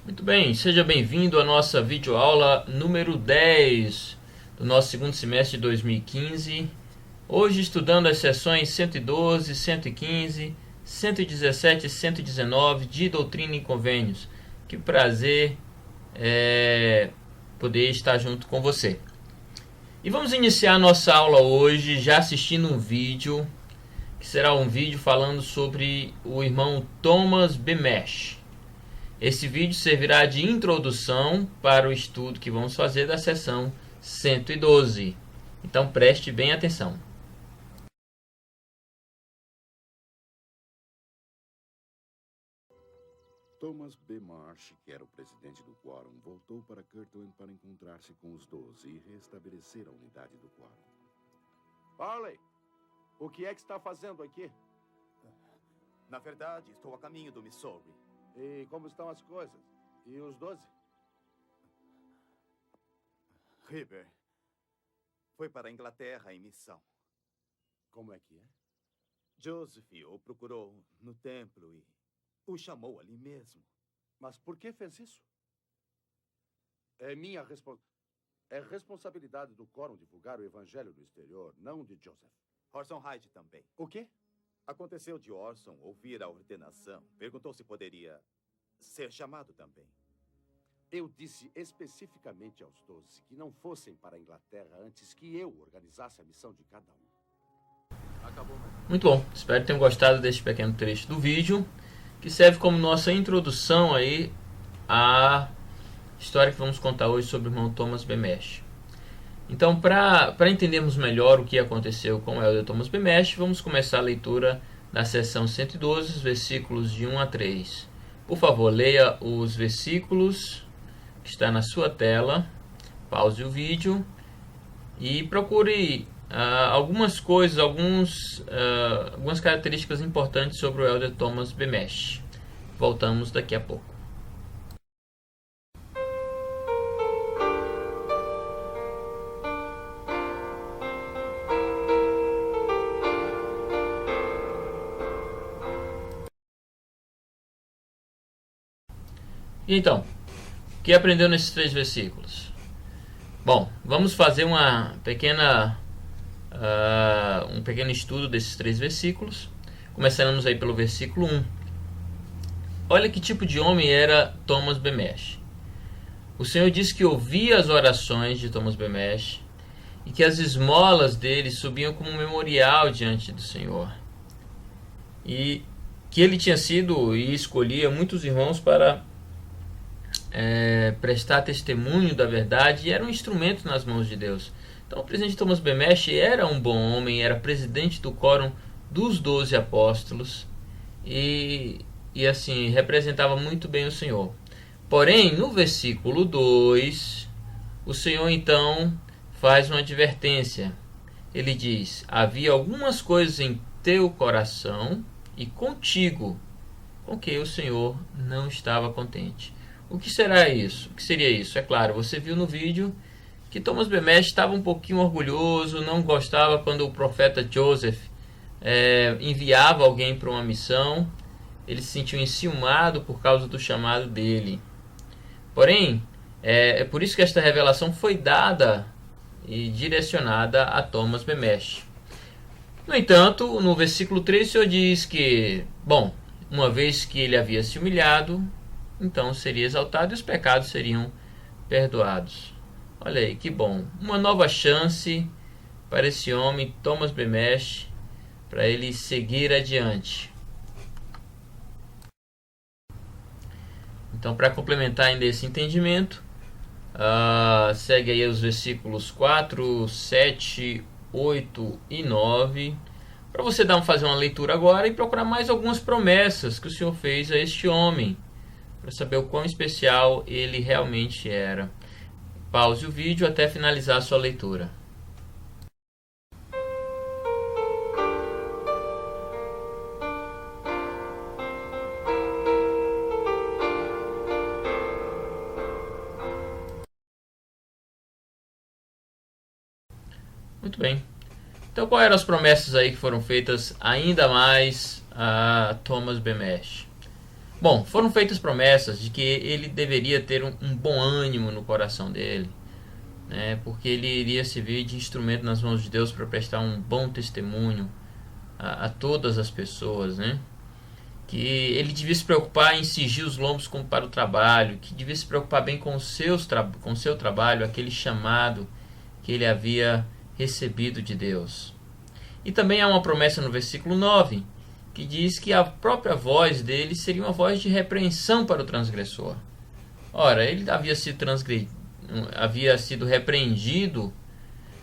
Muito bem, seja bem-vindo à nossa videoaula número 10 do nosso segundo semestre de 2015. Hoje estudando as sessões 112, 115, 117 e 119 de Doutrina e Convênios. Que prazer poder estar junto com você. E vamos iniciar nossa aula hoje já assistindo um vídeo, que será um vídeo falando sobre o irmão Thomas Bemesh. Esse vídeo servirá de introdução para o estudo que vamos fazer da sessão 112. Então preste bem atenção. Thomas B. Marsh, que era o presidente do Quórum, voltou para Kirtland para encontrar-se com os 12 e restabelecer a unidade do Quórum. Harley, o que é que está fazendo aqui? Na verdade, estou a caminho do Missouri. E como estão as coisas? E os 12? Heber foi para a Inglaterra em missão. Como é que é? Joseph o procurou no templo e o chamou ali mesmo. Mas por que fez isso? É minha responsabilidade do Quórum divulgar o evangelho no exterior, não de Joseph. Orson Hyde também. O quê? Aconteceu de Orson ouvir a ordenação. Perguntou se poderia ser chamado também. Eu disse especificamente aos 12 que não fossem para a Inglaterra antes que eu organizasse a missão de cada um. Acabou, Muito bom, espero que tenham gostado deste pequeno trecho do vídeo, que serve como nossa introdução aí à história que vamos contar hoje sobre o irmão Thomas Bemesh. Então, para entendermos melhor o que aconteceu com o Elder Thomas Bemesh, vamos começar a leitura da seção 112, versículos de 1 a 3. Por favor, leia os versículos que está na sua tela, pause o vídeo e procure algumas coisas, algumas características importantes sobre o Elder Thomas Bemesh. Voltamos daqui a pouco. E então, o que aprendeu nesses 3 versículos? Bom, vamos fazer um pequeno estudo desses 3 versículos. Começamos aí pelo versículo 1. Olha que tipo de homem era Thomas Bemesh. O Senhor diz que ouvia as orações de Thomas Bemesh e que as esmolas dele subiam como um memorial diante do Senhor. E que ele tinha sido e escolhia muitos irmãos para prestar testemunho da verdade e era um instrumento nas mãos de Deus. Então o presidente Thomas Bemesh era um bom homem, era presidente do Quórum dos 12 apóstolos e assim, representava muito bem o Senhor. Porém, no versículo 2, o Senhor então faz uma advertência. Ele diz: havia algumas coisas em teu coração e contigo com que o Senhor não estava contente. O que será isso? O que seria isso? É claro, você viu no vídeo que Thomas Bemesh estava um pouquinho orgulhoso, não gostava quando o profeta Joseph enviava alguém para uma missão. Ele se sentiu enciumado por causa do chamado dele. Porém, é por isso que esta revelação foi dada e direcionada a Thomas Bemesh. No entanto, no versículo 3 o Senhor diz que, bom, uma vez que ele havia se humilhado, então seria exaltado e os pecados seriam perdoados. Olha aí, que bom. Uma nova chance para esse homem, Thomas Bemesh, para ele seguir adiante. Então, para complementar ainda esse entendimento, segue aí os versículos 4, 7, 8 e 9, para você fazer uma leitura agora e procurar mais algumas promessas que o Senhor fez a este homem, para saber o quão especial ele realmente era. Pause o vídeo até finalizar a sua leitura. Muito bem. Então, quais eram as promessas aí que foram feitas ainda mais a Thomas Bemesh? Bom, foram feitas promessas de que ele deveria ter um bom ânimo no coração dele, né, porque ele iria servir de instrumento nas mãos de Deus para prestar um bom testemunho a todas as pessoas, né? Que ele devia se preocupar em cingir os lombos como para o trabalho, que devia se preocupar bem com o seu trabalho, aquele chamado que ele havia recebido de Deus. E também há uma promessa no versículo 9, que diz que a própria voz dele seria uma voz de repreensão para o transgressor. Ora, ele havia sido repreendido,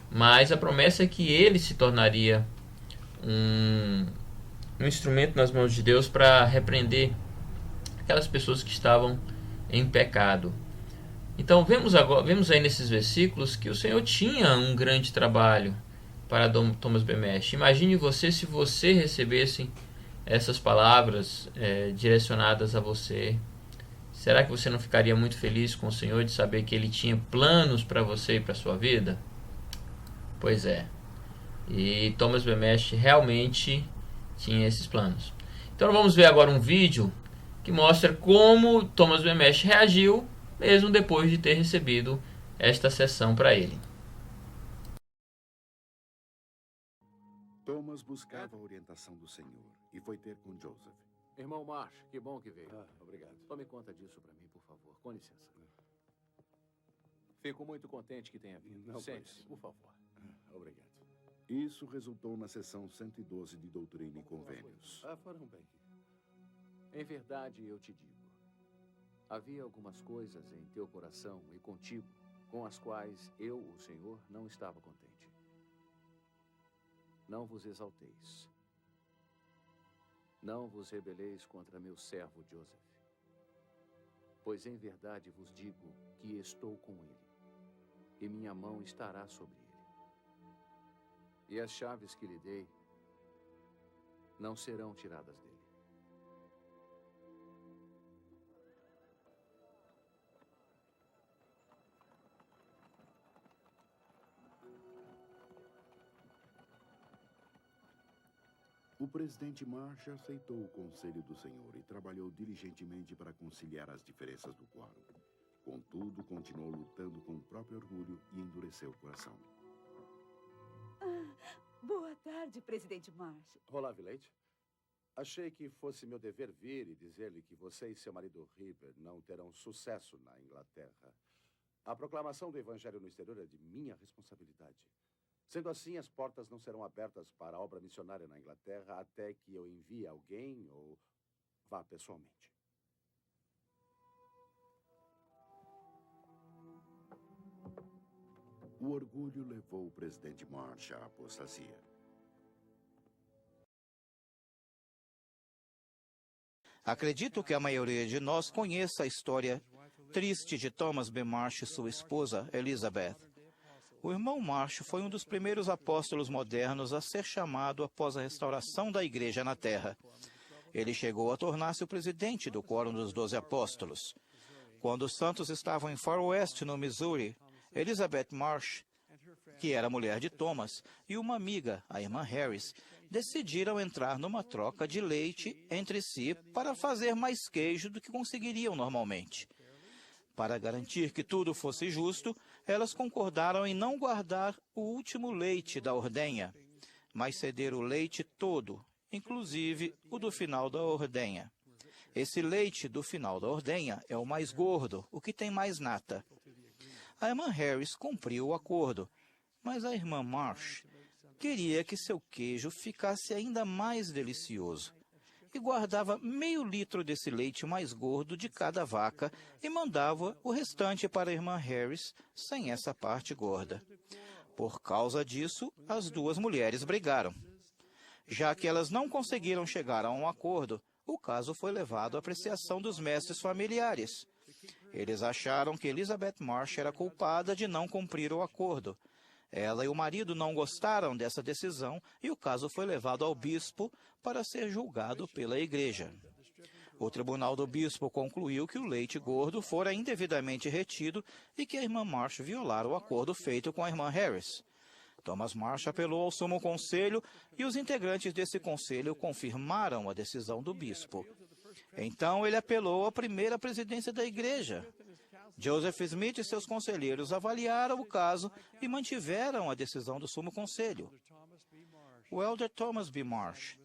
mas a promessa é que ele se tornaria um instrumento nas mãos de Deus para repreender aquelas pessoas que estavam em pecado. Então vemos aí nesses versículos que o Senhor tinha um grande trabalho para Thomas B. Mesh. Imagine você se você recebesse essas palavras direcionadas a você. Será que você não ficaria muito feliz com o Senhor de saber que Ele tinha planos para você e para a sua vida? Pois é. E Thomas B. Mesh realmente tinha esses planos. Então vamos ver agora um vídeo que mostra como Thomas B. Mesh reagiu mesmo depois de ter recebido esta sessão para ele. Thomas buscava a orientação do Senhor e foi ter com Joseph. Irmão Marsh, que bom que veio. Obrigado. Tome conta disso para mim, por favor. Com licença. Fico muito contente que tenha vindo. Sente-se, por favor. Obrigado. Isso resultou na sessão 112 de Doutrina e Convênios. Foram bem. Em verdade, eu te digo. Havia algumas coisas em teu coração e contigo com as quais eu, o Senhor, não estava contente. Não vos exalteis. Não vos rebeleis contra meu servo Joseph. Pois em verdade vos digo que estou com ele, e minha mão estará sobre ele. E as chaves que lhe dei não serão tiradas dele. O presidente Marsh aceitou o conselho do Senhor e trabalhou diligentemente para conciliar as diferenças do quórum. Contudo, continuou lutando com o próprio orgulho e endureceu o coração. Boa tarde, presidente Marsh. Olá, Villate. Achei que fosse meu dever vir e dizer-lhe que você e seu marido Ripper não terão sucesso na Inglaterra. A proclamação do evangelho no exterior é de minha responsabilidade. Sendo assim, as portas não serão abertas para a obra missionária na Inglaterra até que eu envie alguém ou vá pessoalmente. O orgulho levou o presidente Marsh à apostasia. Acredito que a maioria de nós conheça a história triste de Thomas B. Marsh e sua esposa, Elizabeth. O irmão Marsh foi um dos primeiros apóstolos modernos a ser chamado após a restauração da igreja na Terra. Ele chegou a tornar-se o presidente do Quórum dos 12 Apóstolos. Quando os santos estavam em Far West, no Missouri, Elizabeth Marsh, que era mulher de Thomas, e uma amiga, a irmã Harris, decidiram entrar numa troca de leite entre si para fazer mais queijo do que conseguiriam normalmente. Para garantir que tudo fosse justo, elas concordaram em não guardar o último leite da ordenha, mas ceder o leite todo, inclusive o do final da ordenha. Esse leite do final da ordenha é o mais gordo, o que tem mais nata. A irmã Harris cumpriu o acordo, mas a irmã Marsh queria que seu queijo ficasse ainda mais delicioso e guardava meio litro desse leite mais gordo de cada vaca e mandava o restante para a irmã Harris sem essa parte gorda. Por causa disso, as duas mulheres brigaram. Já que elas não conseguiram chegar a um acordo, o caso foi levado à apreciação dos mestres familiares. Eles acharam que Elizabeth Marsh era culpada de não cumprir o acordo. Ela e o marido não gostaram dessa decisão e o caso foi levado ao bispo para ser julgado pela igreja. O tribunal do bispo concluiu que o leite gordo fora indevidamente retido e que a irmã Marsh violara o acordo feito com a irmã Harris. Thomas Marsh apelou ao sumo conselho e os integrantes desse conselho confirmaram a decisão do bispo. Então ele apelou à primeira presidência da igreja. Joseph Smith e seus conselheiros avaliaram o caso e mantiveram a decisão do Sumo Conselho. O elder Thomas B. Marsh,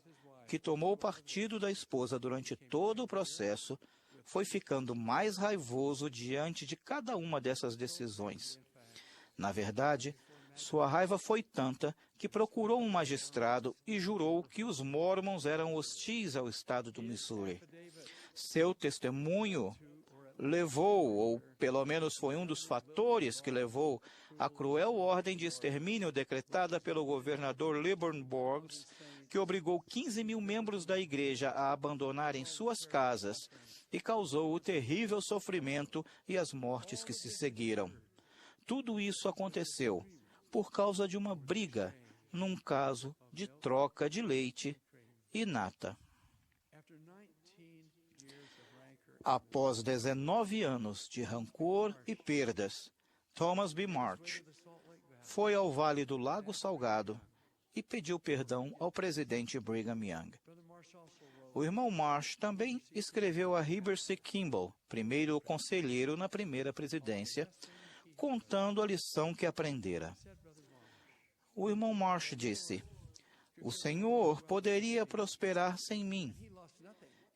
que tomou partido da esposa durante todo o processo, foi ficando mais raivoso diante de cada uma dessas decisões. Na verdade, sua raiva foi tanta que procurou um magistrado e jurou que os Mormons eram hostis ao estado do Missouri. Seu testemunho levou, ou pelo menos foi um dos fatores que levou, à cruel ordem de extermínio decretada pelo governador Lilburn Boggs, que obrigou 15 mil membros da igreja a abandonarem suas casas e causou o terrível sofrimento e as mortes que se seguiram. Tudo isso aconteceu por causa de uma briga, num caso de troca de leite e nata. Após 19 anos de rancor e perdas, Thomas B. Marsh foi ao Vale do Lago Salgado e pediu perdão ao presidente Brigham Young. O irmão Marsh também escreveu a Heber C. Kimball, primeiro conselheiro na primeira presidência, contando a lição que aprendera. O irmão Marsh disse: "O Senhor poderia prosperar sem mim,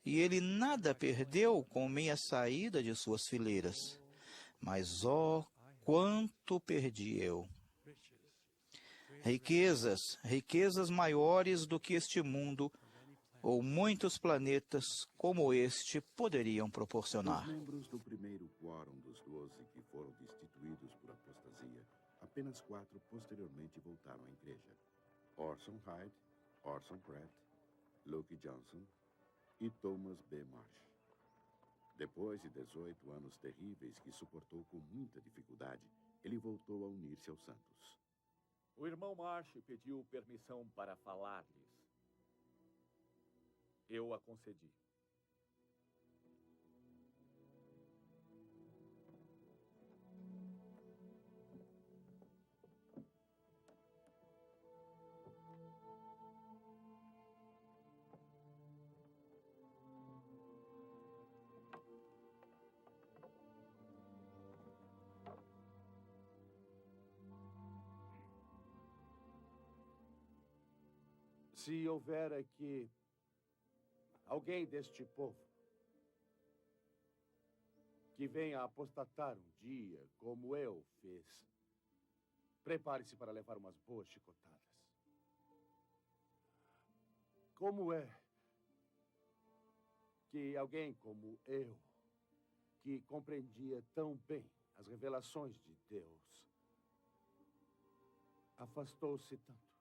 e ele nada perdeu com minha saída de suas fileiras. Mas, ó, quanto perdi eu! Riquezas maiores do que este mundo, ou muitos planetas como este poderiam proporcionar." Os membros do primeiro quórum dos 12 que foram destituídos por apostasia, apenas 4 posteriormente voltaram à igreja: Orson Hyde, Orson Pratt, Luke Johnson e Thomas B. Marsh. Depois de 18 anos terríveis que suportou com muita dificuldade, ele voltou a unir-se aos santos. O irmão Marsh pediu permissão para falar-lhes. Eu a concedi. Se houver aqui alguém deste povo que venha apostatar um dia, como eu fiz, prepare-se para levar umas boas chicotadas. Como é que alguém como eu, que compreendia tão bem as revelações de Deus, afastou-se tanto?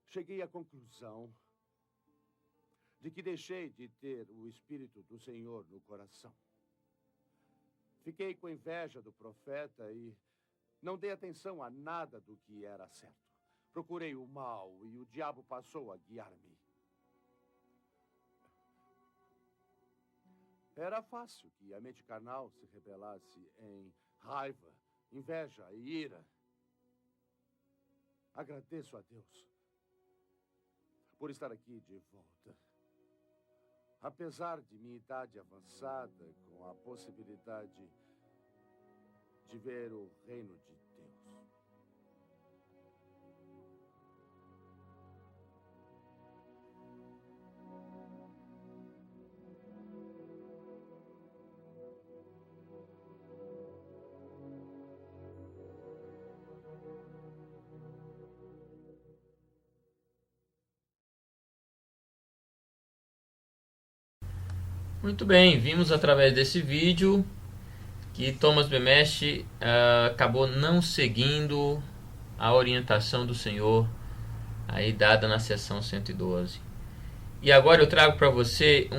Cheguei à conclusão de que deixei de ter o Espírito do Senhor no coração. Fiquei com inveja do profeta e não dei atenção a nada do que era certo. Procurei o mal e o diabo passou a guiar-me. Era fácil que a mente carnal se rebelasse em raiva, inveja e ira. Agradeço a Deus por estar aqui de volta. Apesar de minha idade avançada, com a possibilidade de ver o reino de Deus. Muito bem, vimos através desse vídeo que Thomas B. Marsh acabou não seguindo a orientação do Senhor aí dada na seção 112. E agora eu trago para você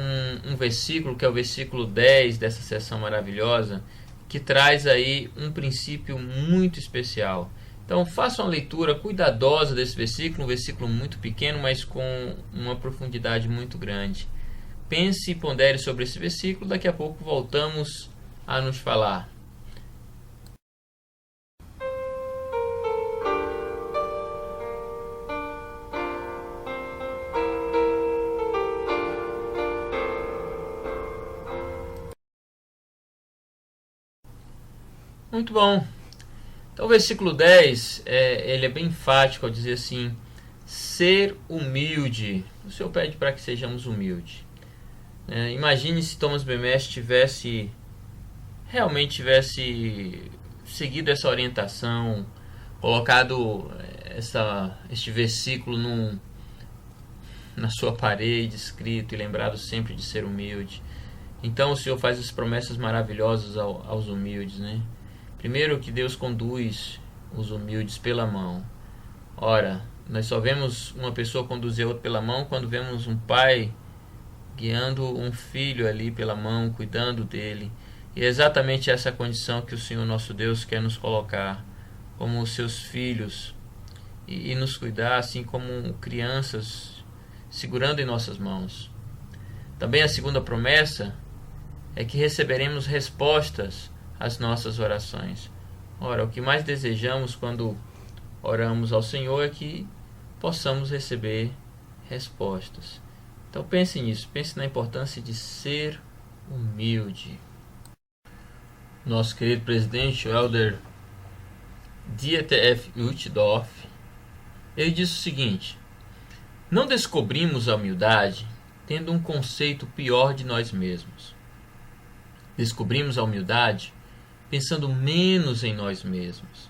um versículo, que é o versículo 10 dessa seção maravilhosa, que traz aí um princípio muito especial. Então faça uma leitura cuidadosa desse versículo, um versículo muito pequeno, mas com uma profundidade muito grande. Pense e pondere sobre esse versículo, daqui a pouco voltamos a nos falar. Muito bom. Então o versículo 10, ele é bem enfático ao dizer assim, ser humilde. O Senhor pede para que sejamos humildes. Imagine se Thomas B. Mersh realmente tivesse seguido essa orientação, colocado este versículo na sua parede, escrito e lembrado sempre de ser humilde. Então o Senhor faz as promessas maravilhosas aos humildes, né? Primeiro, que Deus conduz os humildes pela mão. Ora, nós só vemos uma pessoa conduzir a outra pela mão quando vemos um pai guiando um filho ali pela mão, cuidando dele. E é exatamente essa condição que o Senhor nosso Deus quer nos colocar como os seus filhos e nos cuidar assim como crianças, segurando em nossas mãos. Também a segunda promessa é que receberemos respostas às nossas orações. Ora, o que mais desejamos quando oramos ao Senhor é que possamos receber respostas. Então pense nisso, pense na importância de ser humilde. Nosso querido presidente, o Elder Dieter F. Uchtdorf, ele disse o seguinte: não descobrimos a humildade tendo um conceito pior de nós mesmos. Descobrimos a humildade pensando menos em nós mesmos.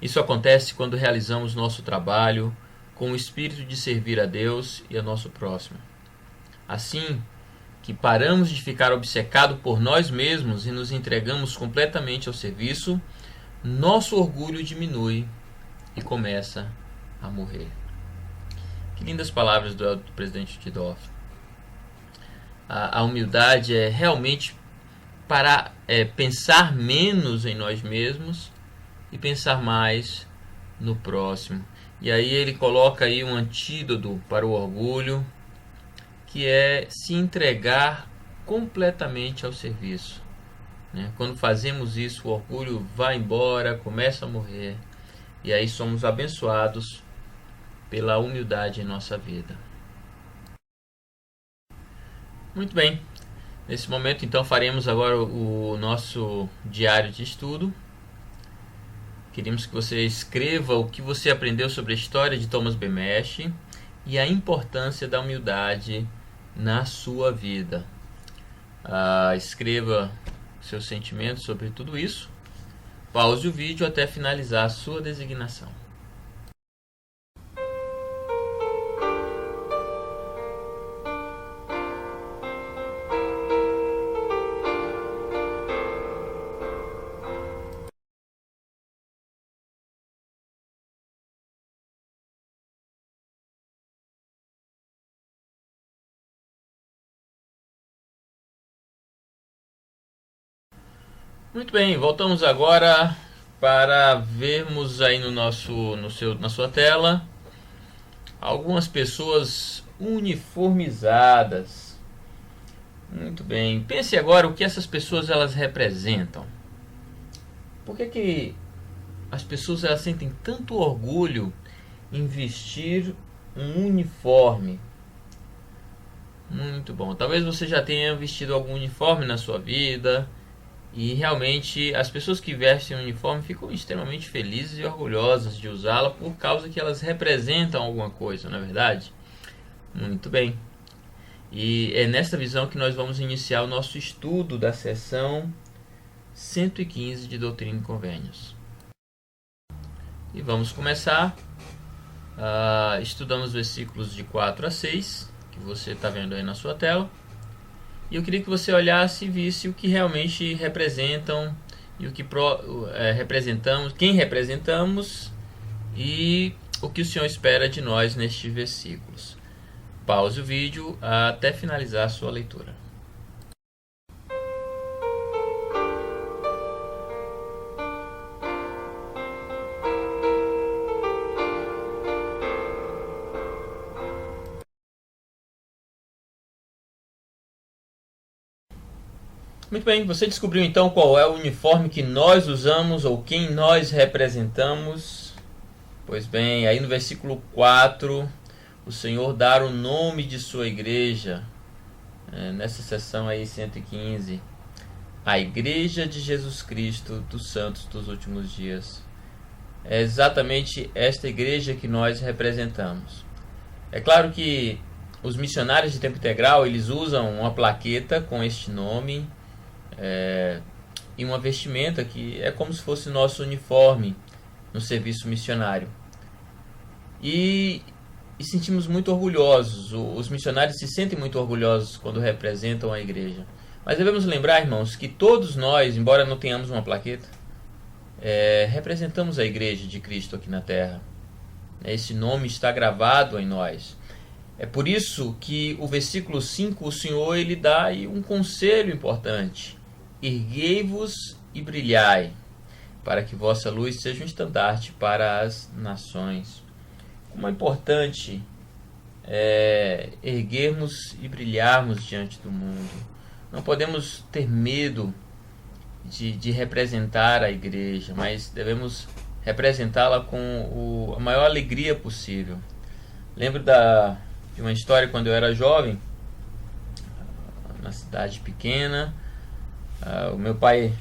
Isso acontece quando realizamos nosso trabalho com o espírito de servir a Deus e a nosso próximo. Assim que paramos de ficar obcecados por nós mesmos e nos entregamos completamente ao serviço, nosso orgulho diminui e começa a morrer. Que lindas palavras do presidente Uchtdorf. A humildade é realmente para pensar menos em nós mesmos e pensar mais no próximo. E aí ele coloca aí um antídoto para o orgulho, que é se entregar completamente ao serviço. Quando fazemos isso, o orgulho vai embora, começa a morrer, e aí somos abençoados pela humildade em nossa vida. Muito bem. Nesse momento, então, faremos agora o nosso diário de estudo. Queremos que você escreva o que você aprendeu sobre a história de Thomas B. Mersh e a importância da humildade na sua vida. Escreva seus sentimentos sobre tudo isso. Pause o vídeo até finalizar a sua designação. Muito bem, voltamos agora para vermos aí na sua tela algumas pessoas uniformizadas. Muito bem, pense agora o que essas pessoas elas representam. Por que as pessoas elas sentem tanto orgulho em vestir um uniforme? Muito bom, talvez você já tenha vestido algum uniforme na sua vida. E realmente as pessoas que vestem o uniforme ficam extremamente felizes e orgulhosas de usá-la por causa que elas representam alguma coisa, não é verdade? Muito bem. E é nessa visão que nós vamos iniciar o nosso estudo da seção 115 de Doutrina e Convênios. E vamos começar estudando os versículos de 4 a 6, que você está vendo aí na sua tela. E eu queria que você olhasse e visse o que realmente representam e o que representamos, quem representamos e o que o Senhor espera de nós nestes versículos. Pause o vídeo até finalizar a sua leitura. Muito bem, você descobriu então qual é o uniforme que nós usamos ou quem nós representamos? Pois bem, aí no versículo 4, o Senhor dá o nome de sua igreja, nessa seção aí 115. a Igreja de Jesus Cristo dos Santos dos Últimos Dias. É exatamente esta igreja que nós representamos. É claro que os missionários de tempo integral, eles usam uma plaqueta com este nome e uma vestimenta que é como se fosse nosso uniforme no serviço missionário. E sentimos muito orgulhosos, os missionários se sentem muito orgulhosos quando representam a igreja. Mas devemos lembrar, irmãos, que todos nós, embora não tenhamos uma plaqueta, representamos a igreja de Cristo aqui na terra. Esse nome está gravado em nós. É por isso que o versículo 5, o Senhor ele dá aí um conselho importante. Erguei-vos e brilhai, para que vossa luz seja um estandarte para as nações. Como é importante erguermos e brilharmos diante do mundo. Não podemos ter medo de representar a igreja, mas devemos representá-la com a maior alegria possível. Lembro de uma história quando eu era jovem, na cidade pequena. O meu pai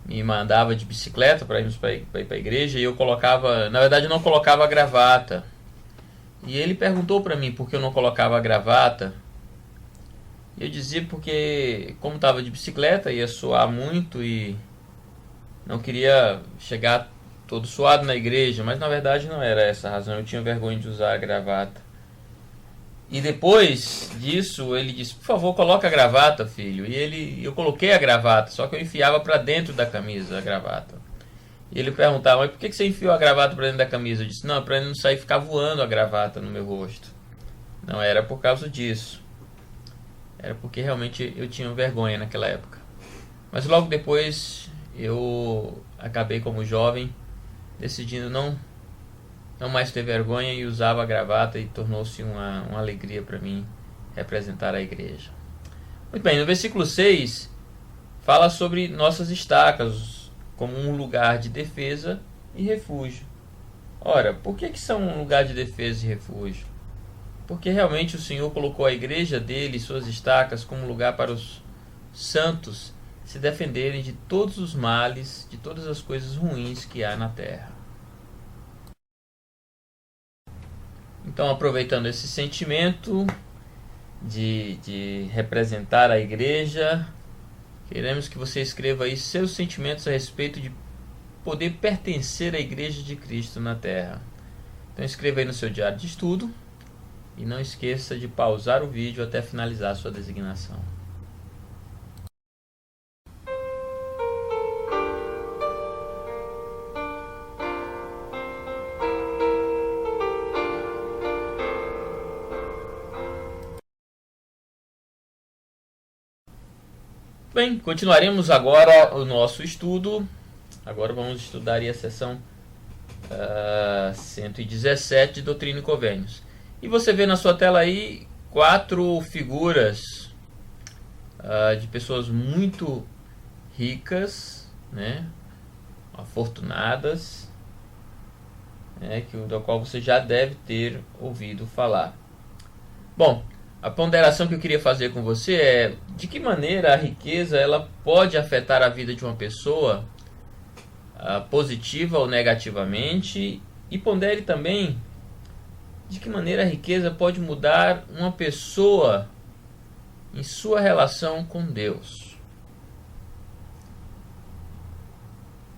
me mandava de bicicleta para ir para a igreja e eu colocava, na verdade eu não colocava a gravata. E ele perguntou para mim por que eu não colocava a gravata. E eu dizia porque, como estava de bicicleta, ia suar muito e não queria chegar todo suado na igreja, mas na verdade não era essa a razão, eu tinha vergonha de usar a gravata. E depois disso ele disse, por favor, coloca a gravata, filho. E eu coloquei a gravata, só que eu enfiava para dentro da camisa a gravata. E ele perguntava, mas por que você enfiou a gravata para dentro da camisa? Eu disse, não, para não sair ficar voando a gravata no meu rosto. Não era por causa disso. Era porque realmente eu tinha vergonha naquela época. Mas logo depois eu acabei como jovem decidindo não mais ter vergonha e usava a gravata e tornou-se uma alegria para mim representar a igreja. Muito bem, no versículo 6 fala sobre nossas estacas como um lugar de defesa e refúgio. Ora, por que são um lugar de defesa e refúgio? Porque realmente o Senhor colocou a igreja dele e suas estacas como lugar para os santos se defenderem de todos os males, de todas as coisas ruins que há na terra. Então, aproveitando esse sentimento de representar a igreja, queremos que você escreva aí seus sentimentos a respeito de poder pertencer à igreja de Cristo na terra. Então, escreva aí no seu diário de estudo e não esqueça de pausar o vídeo até finalizar a sua designação. Bem, continuaremos agora o nosso estudo. Agora vamos estudar aí a seção 117 de Doutrina e Convênios. E você vê na sua tela aí 4 figuras de pessoas muito ricas, né, afortunadas, da qual você já deve ter ouvido falar. Bom, a ponderação que eu queria fazer com você é de que maneira a riqueza ela pode afetar a vida de uma pessoa, positiva ou negativamente, e pondere também de que maneira a riqueza pode mudar uma pessoa em sua relação com Deus.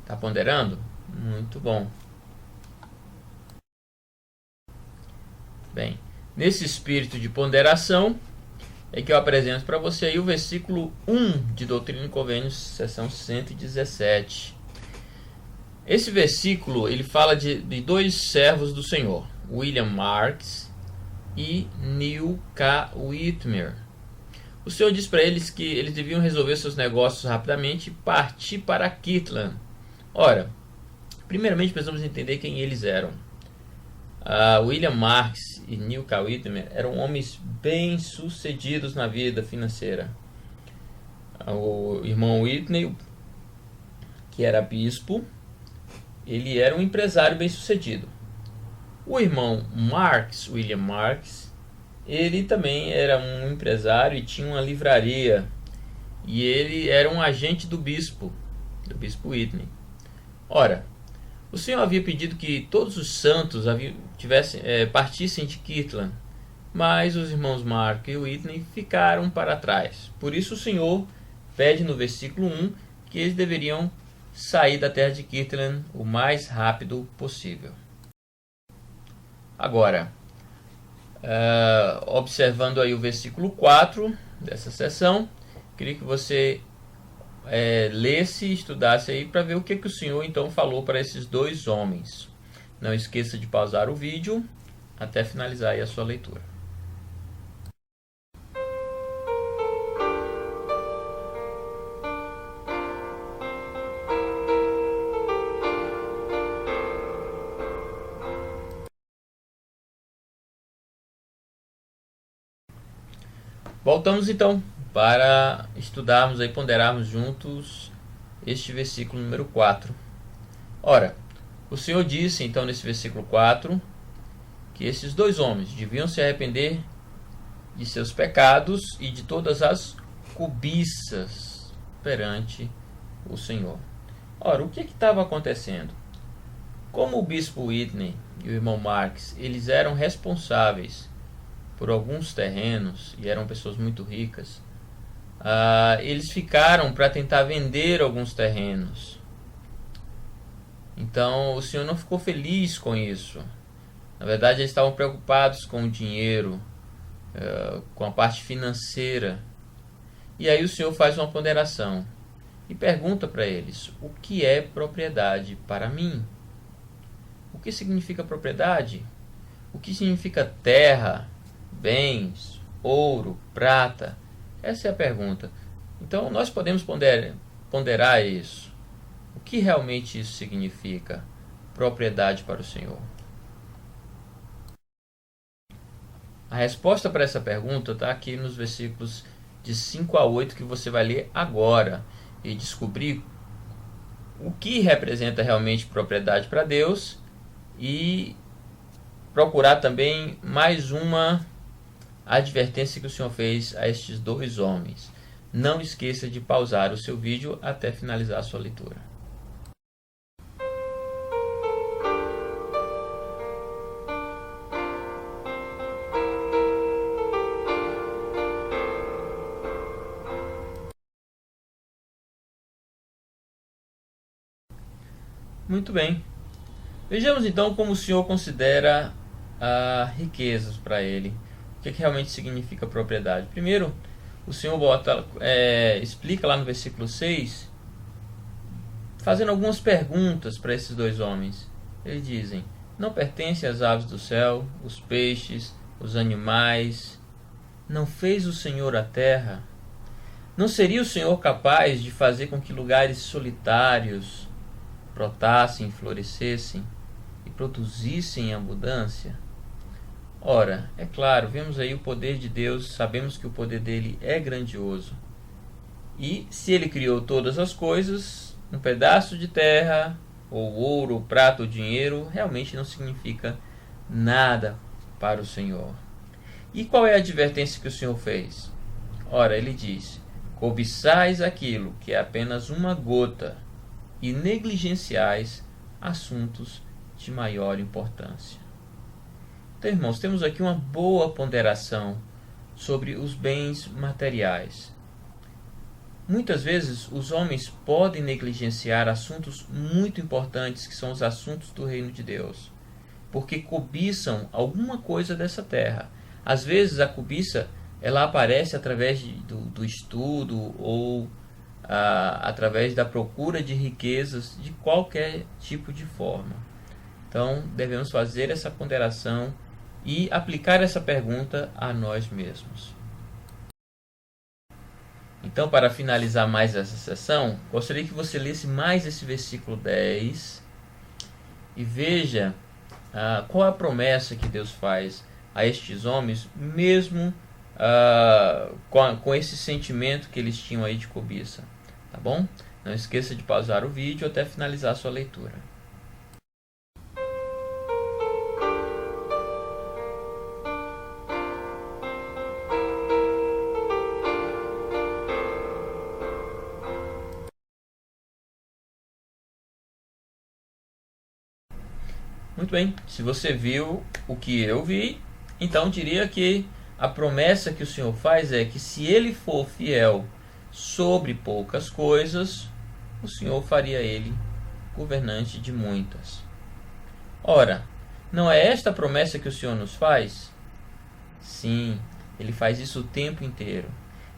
Está ponderando? Muito bom. Bem, nesse espírito de ponderação é que eu apresento para você aí o versículo 1 de Doutrina e Convênios, seção 117. Esse versículo ele fala de 2 servos do Senhor, William Marks e Neil K. Whitmer. O Senhor diz para eles que eles deviam resolver seus negócios rapidamente e partir para Kirtland. Ora, primeiramente precisamos entender quem eles eram. William Marks e Neil K. Whitmer eram homens bem-sucedidos na vida financeira. O irmão Whitney, que era bispo, ele era um empresário bem-sucedido. O irmão Marks, William Marks, ele também era um empresário e tinha uma livraria. e ele era um agente do bispo Whitney. Ora, o Senhor havia pedido que todos os santos partissem de Kirtland, mas os irmãos Mark e Whitney ficaram para trás. Por isso o Senhor pede no versículo 1 que eles deveriam sair da terra de Kirtland o mais rápido possível. Agora, observando aí o versículo 4 dessa sessão, queria que você lesse e estudasse aí para ver o que o Senhor então falou para esses dois homens. Não esqueça de pausar o vídeo até finalizar aí a sua leitura. Voltamos então para estudarmos e ponderarmos juntos este versículo número 4. Ora, o Senhor disse então nesse versículo 4 que esses dois homens deviam se arrepender de seus pecados e de todas as cobiças perante o Senhor. Ora, o que estava acontecendo? Como o bispo Whitney e o irmão Marks, eles eram responsáveis por alguns terrenos e eram pessoas muito ricas, eles ficaram para tentar vender alguns terrenos. Então o Senhor não ficou feliz com isso. Na verdade, eles estavam preocupados com o dinheiro, com a parte financeira. E aí o Senhor faz uma ponderação e pergunta para eles: o que é propriedade para mim? O que significa propriedade? O que significa terra, bens, ouro, prata? Essa é a pergunta. Então nós podemos ponderar isso. O que realmente isso significa? Propriedade para o Senhor. A resposta para essa pergunta está aqui nos versículos de 5 a 8 que você vai ler agora e descobrir o que representa realmente propriedade para Deus e procurar também mais uma advertência que o Senhor fez a estes dois homens. Não esqueça de pausar o seu vídeo até finalizar a sua leitura. Muito bem. Vejamos então como o Senhor considera riquezas para ele. O que realmente significa propriedade? Primeiro, o Senhor explica lá no versículo 6, fazendo algumas perguntas para esses dois homens. Eles dizem: não pertencem as aves do céu, os peixes, os animais? Não fez o Senhor a terra? Não seria o Senhor capaz de fazer com que lugares solitários brotassem, florescessem e produzissem em abundância? Ora, é claro, vemos aí o poder de Deus, sabemos que o poder dele é grandioso. E se ele criou todas as coisas, um pedaço de terra, ou ouro, ou prata, ou dinheiro, realmente não significa nada para o Senhor. E qual é a advertência que o Senhor fez? Ora, ele diz: cobiçais aquilo que é apenas uma gota e negligenciais assuntos de maior importância. Então, irmãos, temos aqui uma boa ponderação sobre os bens materiais. Muitas vezes os homens podem negligenciar assuntos muito importantes, que são os assuntos do reino de Deus, porque cobiçam alguma coisa dessa terra. Às vezes a cobiça ela aparece através do estudo ou através da procura de riquezas de qualquer tipo de forma. Então devemos fazer essa ponderação e aplicar essa pergunta a nós mesmos. Então, para finalizar mais essa sessão, gostaria que você lesse mais esse versículo 10 e veja qual a promessa que Deus faz a estes homens, mesmo com esse sentimento que eles tinham aí de cobiça. Tá bom? Não esqueça de pausar o vídeo até finalizar a sua leitura. Muito bem, se você viu o que eu vi, então diria que a promessa que o Senhor faz é que se ele for fiel sobre poucas coisas, o Senhor faria ele governante de muitas. Ora, não é esta a promessa que o Senhor nos faz? Sim, ele faz isso o tempo inteiro.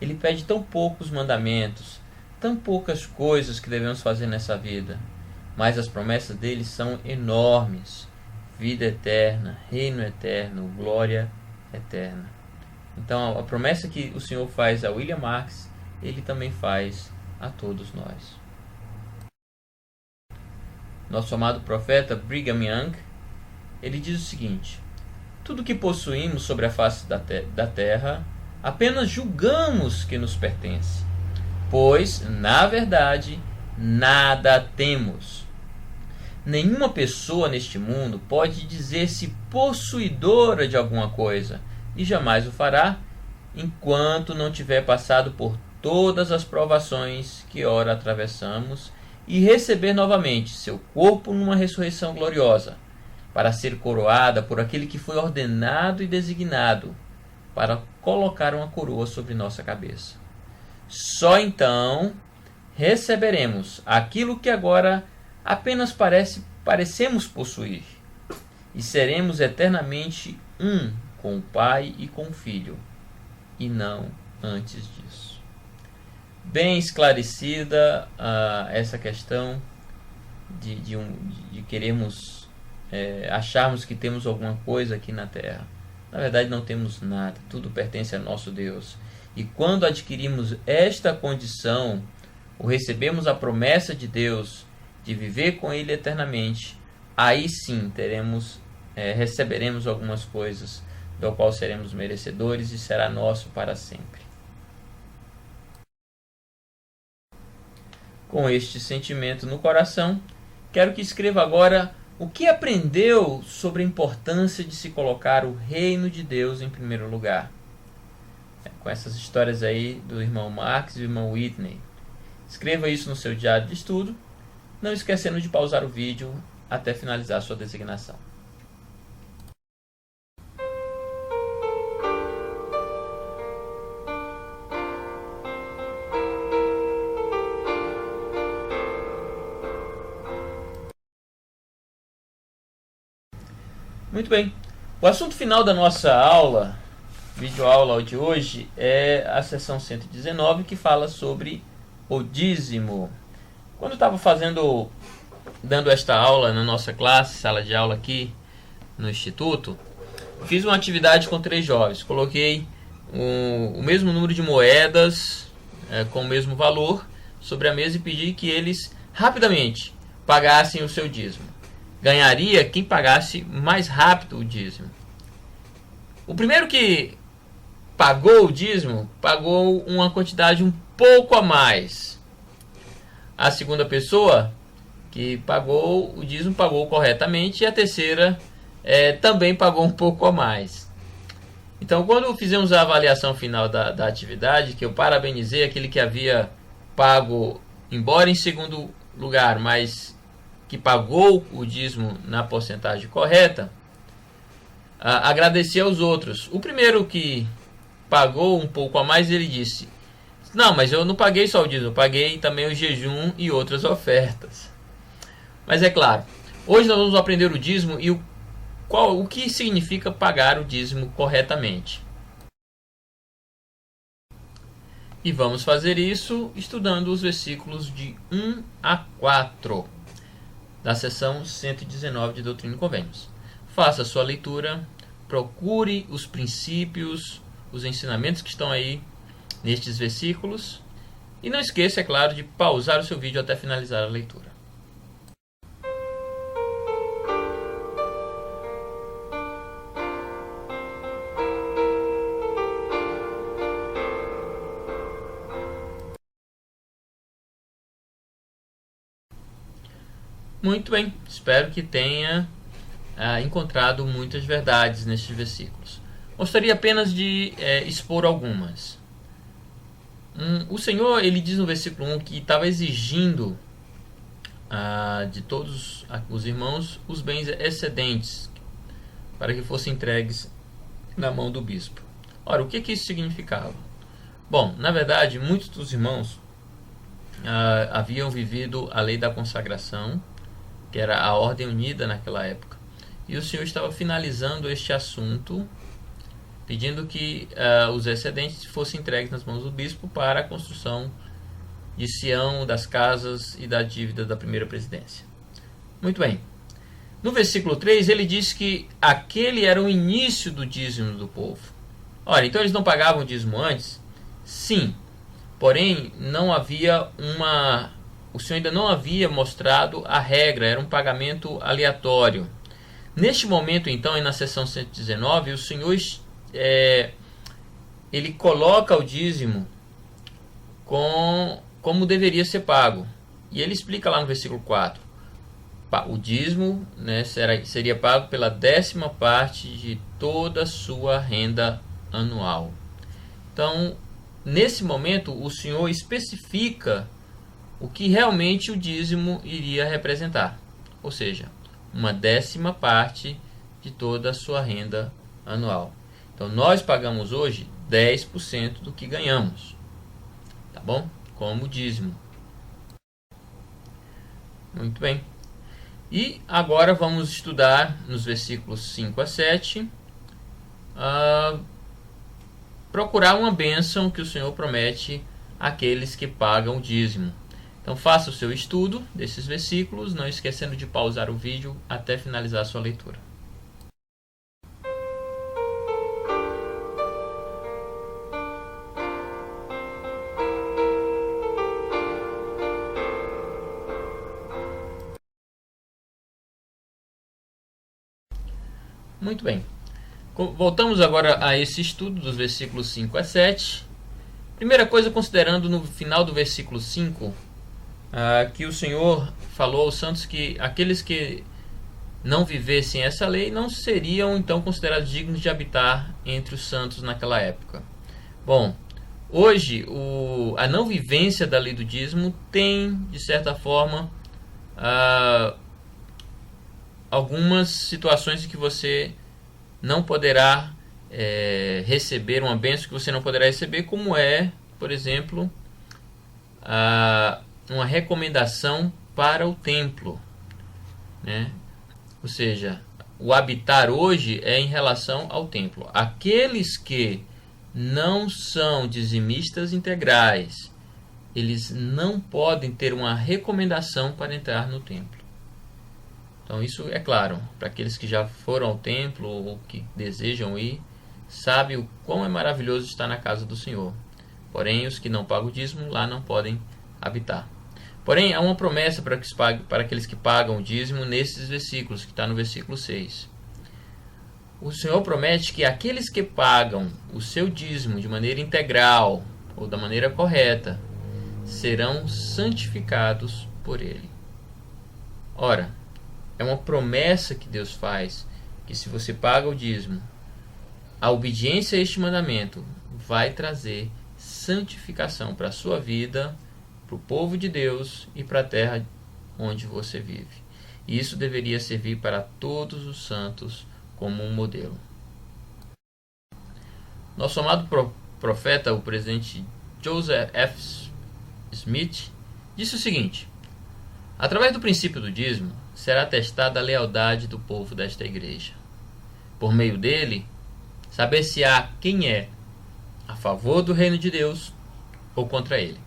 Ele pede tão poucos mandamentos, tão poucas coisas que devemos fazer nessa vida, mas as promessas dele são enormes. Vida eterna, reino eterno, glória eterna. Então a promessa que o Senhor faz a William Marks, ele também faz a todos nós. Nosso amado profeta Brigham Young, ele diz o seguinte: tudo que possuímos sobre a face da terra, apenas julgamos que nos pertence, pois, na verdade, nada temos. Nenhuma pessoa neste mundo pode dizer-se possuidora de alguma coisa, e jamais o fará, enquanto não tiver passado por todas as provações que ora atravessamos e receber novamente seu corpo numa ressurreição gloriosa, para ser coroada por aquele que foi ordenado e designado para colocar uma coroa sobre nossa cabeça. Só então receberemos aquilo que agora apenas parecemos possuir, e seremos eternamente um com o Pai e com o Filho, e não antes disso. Bem esclarecida essa questão de queremos acharmos que temos alguma coisa aqui na Terra. Na verdade não temos nada, tudo pertence a nosso Deus. E quando adquirimos esta condição, ou recebemos a promessa de Deus de viver com Ele eternamente, aí sim receberemos algumas coisas do qual seremos merecedores e será nosso para sempre. Com este sentimento no coração, quero que escreva agora o que aprendeu sobre a importância de se colocar o reino de Deus em primeiro lugar. Com essas histórias aí do irmão Marx e do irmão Whitney. Escreva isso no seu diário de estudo, não esquecendo de pausar o vídeo até finalizar sua designação. Muito bem. O assunto final da nossa aula, videoaula de hoje, é a seção 119, que fala sobre o dízimo. Quando eu estava dando esta aula na nossa classe, sala de aula aqui no Instituto, fiz uma atividade com 3 jovens. Coloquei o mesmo número de moedas com o mesmo valor sobre a mesa e pedi que eles rapidamente pagassem o seu dízimo. Ganharia quem pagasse mais rápido o dízimo. O primeiro que pagou o dízimo, pagou uma quantidade um pouco a mais. A segunda pessoa que pagou o dízimo, pagou corretamente. E a terceira também pagou um pouco a mais. Então, quando fizemos a avaliação final da atividade, que eu parabenizei aquele que havia pago, embora em segundo lugar, mas que pagou o dízimo na porcentagem correta, agradeci aos outros. O primeiro que pagou um pouco a mais, ele disse: não, mas eu não paguei só o dízimo, eu paguei também o jejum e outras ofertas. Mas é claro, hoje nós vamos aprender o dízimo e o que significa pagar o dízimo corretamente. E vamos fazer isso estudando os versículos de 1 a 4 da seção 119 de Doutrina e Convênios. Faça a sua leitura, procure os princípios, os ensinamentos que estão aí nestes versículos e não esqueça, é claro, de pausar o seu vídeo até finalizar a leitura. Muito bem, espero que tenha encontrado muitas verdades nestes versículos. Gostaria apenas de expor algumas. O Senhor, ele diz no versículo 1 que estava exigindo de todos os irmãos os bens excedentes, para que fossem entregues na mão do bispo. Ora, o que isso significava? Bom, na verdade, muitos dos irmãos haviam vivido a lei da consagração, que era a ordem unida naquela época, e o Senhor estava finalizando este assunto, pedindo que os excedentes fossem entregues nas mãos do bispo para a construção de Sião, das casas e da dívida da primeira presidência. Muito bem. No versículo 3, ele diz que aquele era o início do dízimo do povo. Ora, então eles não pagavam o dízimo antes? Sim. Porém, não havia o Senhor ainda não havia mostrado a regra, era um pagamento aleatório. Neste momento, então, na seção 119, o Senhor ele coloca o dízimo como deveria ser pago. E ele explica lá no versículo 4. O dízimo, né, seria pago pela 10ª parte de toda a sua renda anual. Então, nesse momento, o Senhor especifica o que realmente o dízimo iria representar. Ou seja, uma 10ª parte de toda a sua renda anual. Então, nós pagamos hoje 10% do que ganhamos. Tá bom? Como dízimo. Muito bem. E agora vamos estudar nos versículos 5 a 7, procurar uma bênção que o Senhor promete àqueles que pagam o dízimo. Então faça o seu estudo desses versículos, não esquecendo de pausar o vídeo até finalizar a sua leitura. Muito bem. Voltamos agora a esse estudo dos versículos 5 a 7. Primeira coisa, considerando no final do versículo 5, que o Senhor falou aos santos que aqueles que não vivessem essa lei não seriam então considerados dignos de habitar entre os santos naquela época. Bom, hoje a não vivência da lei do dízimo tem, de certa forma, algumas situações em que você não poderá receber uma bênção, que você não poderá receber, como por exemplo, uma recomendação para o templo, né? Ou seja, o habitar hoje é em relação ao templo. Aqueles que não são dizimistas integrais, eles não podem ter uma recomendação para entrar no templo. Então isso é claro, para aqueles que já foram ao templo ou que desejam ir, sabem o quão é maravilhoso estar na casa do Senhor. Porém, os que não pagam o dízimo lá não podem habitar. Porém, há uma promessa para aqueles que pagam o dízimo nesses versículos, que está no versículo 6. O Senhor promete que aqueles que pagam o seu dízimo de maneira integral ou da maneira correta serão santificados por Ele. Ora, é uma promessa que Deus faz, que se você paga o dízimo, a obediência a este mandamento vai trazer santificação para a sua vida, para o povo de Deus e para a terra onde você vive. E isso deveria servir para todos os santos como um modelo. Nosso amado profeta, o presidente Joseph F. Smith, disse o seguinte: através do princípio do dízimo, será testada a lealdade do povo desta igreja. Por meio dele, saber-se-á quem é a favor do reino de Deus ou contra ele.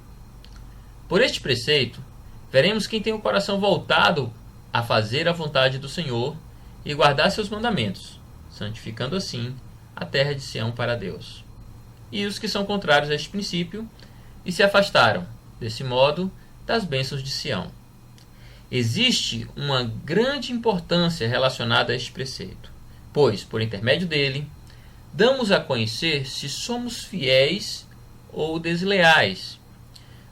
Por este preceito, veremos quem tem o coração voltado a fazer a vontade do Senhor e guardar seus mandamentos, santificando assim a terra de Sião para Deus. E os que são contrários a este princípio e se afastaram, desse modo, das bênçãos de Sião. Existe uma grande importância relacionada a este preceito, pois, por intermédio dele, damos a conhecer se somos fiéis ou desleais.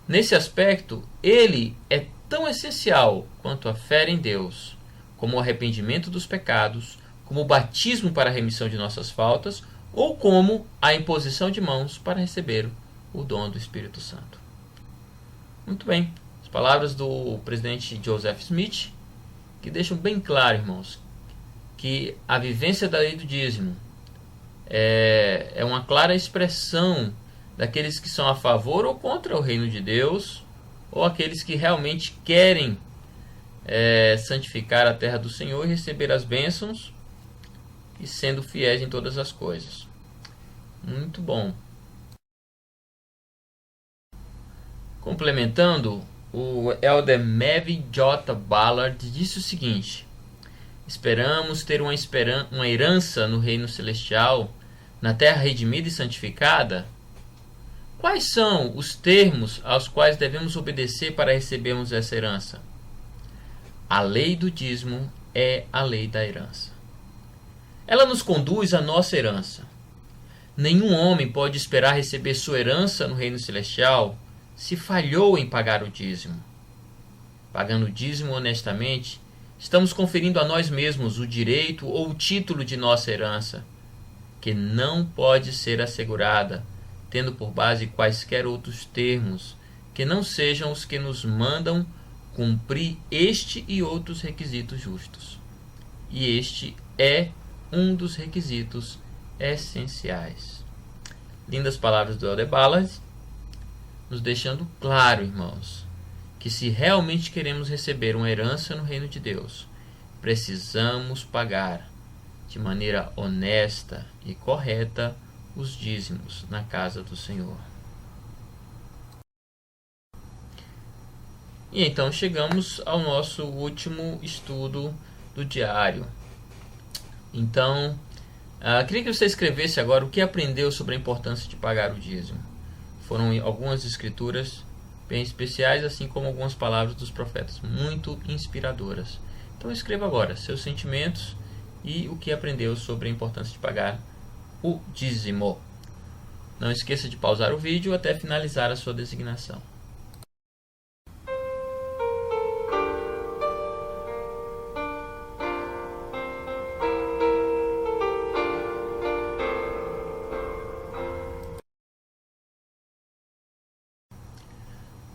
Nesse aspecto, ele é tão essencial quanto a fé em Deus, como o arrependimento dos pecados, como o batismo para a remissão de nossas faltas, ou como a imposição de mãos para receber o dom do Espírito Santo. Muito bem. As palavras do presidente Joseph Smith, que deixam bem claro, irmãos, que a vivência da lei do dízimo é uma clara expressão daqueles que são a favor ou contra o reino de Deus, ou aqueles que realmente querem santificar a terra do Senhor e receber as bênçãos e sendo fiéis em todas as coisas. Muito bom. Complementando, o elder Mavie J. Ballard disse o seguinte: esperamos ter uma herança no reino celestial, na terra redimida e santificada? Quais são os termos aos quais devemos obedecer para recebermos essa herança? A lei do dízimo é a lei da herança. Ela nos conduz à nossa herança. Nenhum homem pode esperar receber sua herança no reino celestial se falhou em pagar o dízimo. Pagando o dízimo honestamente, estamos conferindo a nós mesmos o direito ou o título de nossa herança, que não pode ser assegurada, tendo por base quaisquer outros termos que não sejam os que nos mandam cumprir este e outros requisitos justos. E este é um dos requisitos essenciais. Lindas palavras do elder Ballard, nos deixando claro, irmãos, que se realmente queremos receber uma herança no reino de Deus, precisamos pagar de maneira honesta e correta os dízimos na casa do Senhor. E então chegamos ao nosso último estudo do diário. Então, queria que você escrevesse agora o que aprendeu sobre a importância de pagar o dízimo. Foram algumas escrituras bem especiais, assim como algumas palavras dos profetas, muito inspiradoras. Então escreva agora seus sentimentos e o que aprendeu sobre a importância de pagar o dízimo. Não esqueça de pausar o vídeo até finalizar a sua designação.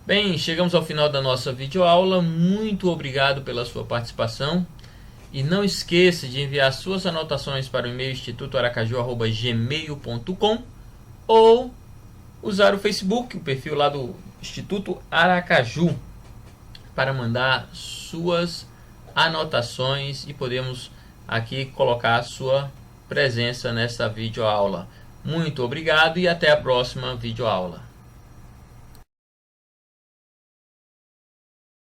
Bem, chegamos ao final da nossa videoaula. Muito obrigado pela sua participação. E não esqueça de enviar suas anotações para o e-mail institutoaracaju@gmail.com ou usar o Facebook, o perfil lá do Instituto Aracaju, para mandar suas anotações e podemos aqui colocar a sua presença nessa videoaula. Muito obrigado e até a próxima videoaula.